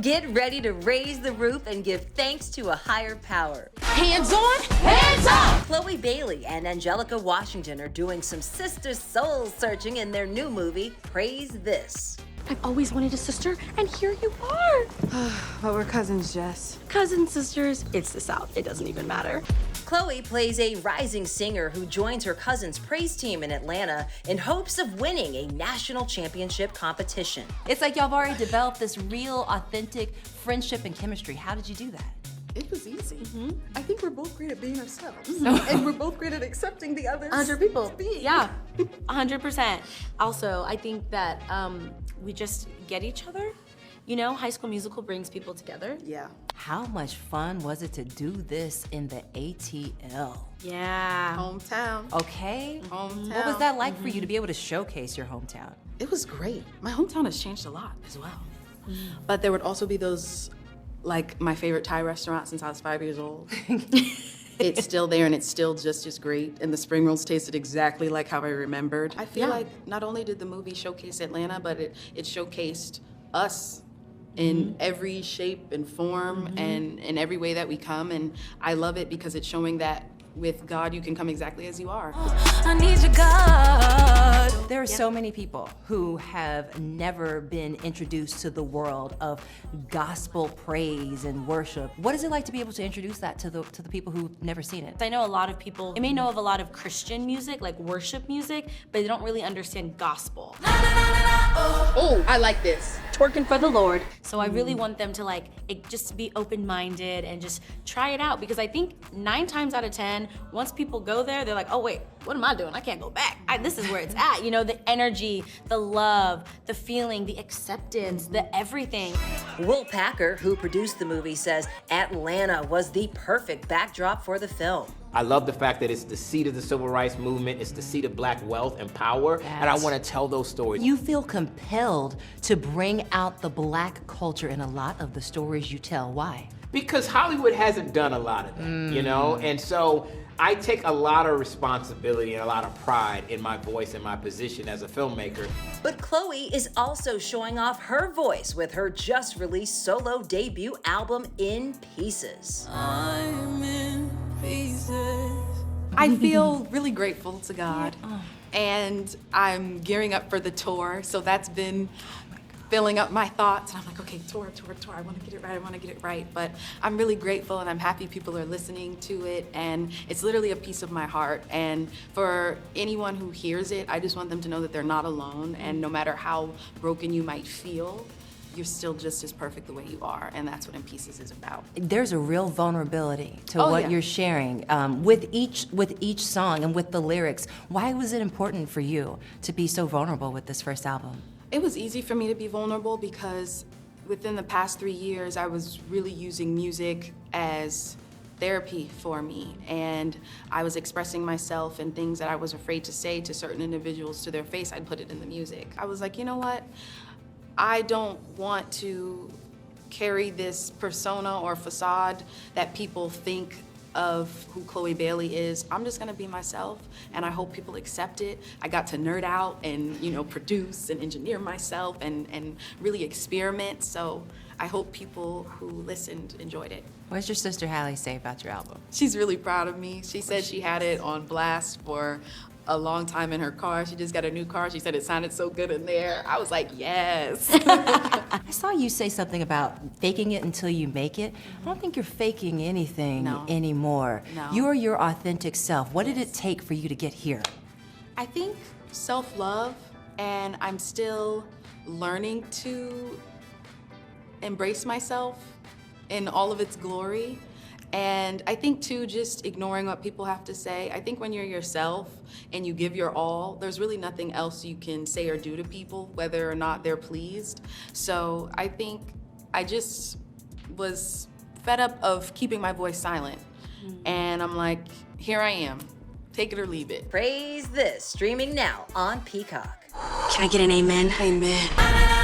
Get ready to raise the roof and give thanks to a higher power. Hands on, hands up! Chloe Bailey and Anjelika Washington are doing some sister soul searching in their new movie, Praise This. I've always wanted a sister, and here you are. But we're cousins, Jess. Cousins, sisters, it's the South. It doesn't even matter. Chloe plays a rising singer who joins her cousin's praise team in Atlanta in hopes of winning a national championship competition. It's like y'all have already developed this real, authentic friendship and chemistry. How did you do that? It was easy. I think we're both great at being ourselves. And we're both great at accepting the others. 100 people. Being. Yeah, 100%. Also, I think that we just get each other. You know, High School Musical brings people together. Yeah. How much fun was it to do this in the ATL? Yeah. Hometown. Okay. Hometown. What was that like for you to be able to showcase your hometown? It was great. My hometown has changed a lot as well. But there would also be those, like my favorite Thai restaurant since I was 5 years old. It's still there and it's still just as great. And the spring rolls tasted exactly like how I remembered. I feel like not only did the movie showcase Atlanta, but it showcased us in every shape and form and in every way that we come. And I love it because it's showing that with God, you can come exactly as you are. I need you, God. There are so many people who have never been introduced to the world of gospel praise and worship. What is it like to be able to introduce that to the people who've never seen it? I know a lot of people, they may know of a lot of Christian music, like worship music, but they don't really understand gospel. Oh, I like this. Twerking for the Lord. So I really want them to just be open-minded and just try it out, because I think 9 times out of 10, once people go there, they're like, oh wait, what am I doing? I can't go back. This is where it's at. You know, the energy, the love, the feeling, the acceptance, the everything. Will Packer, who produced the movie, says Atlanta was the perfect backdrop for the film. I love the fact that it's the seat of the civil rights movement, it's the seat of black wealth and power, and I want to tell those stories. You feel compelled to bring out the black culture in a lot of the stories you tell. Why? Because Hollywood hasn't done a lot of that, you know? And so I take a lot of responsibility and a lot of pride in my voice and my position as a filmmaker. But Chloe is also showing off her voice with her just released solo debut album, In Pieces. I'm in pieces. I feel really grateful to God. And I'm gearing up for the tour, so that's been filling up my thoughts. And I'm like, okay, tour. I want to get it right. But I'm really grateful and I'm happy people are listening to it. And it's literally a piece of my heart. And for anyone who hears it, I just want them to know that they're not alone. And no matter how broken you might feel, you're still just as perfect the way you are, and that's what In Pieces is about. There's a real vulnerability to what you're sharing with each song and with the lyrics. Why was it important for you to be so vulnerable with this first album? It was easy for me to be vulnerable because within the past 3 years, I was really using music as therapy for me, and I was expressing myself and things that I was afraid to say to certain individuals to their face. I'd put it in the music. I was like, you know what? I don't want to carry this persona or facade that people think of who Chloe Bailey is. I'm just gonna be myself, and I hope people accept it. I got to nerd out and, you know, produce and engineer myself and really experiment, so I hope people who listened enjoyed it. What does your sister Hallie say about your album? She's really proud of me. She said she had it on blast for a long time in her car. She just got a new car. She said it sounded so good in there. I was like, yes. I saw you say something about faking it until you make it. I don't think you're faking anything anymore. No. You're your authentic self. What did it take for you to get here? I think self-love, and I'm still learning to embrace myself in all of its glory. And I think too, just ignoring what people have to say. I think when you're yourself and you give your all, there's really nothing else you can say or do to people, whether or not they're pleased. So I think I just was fed up of keeping my voice silent. And I'm like, here I am, take it or leave it. Praise This, streaming now on Peacock. Can I get an amen? Amen.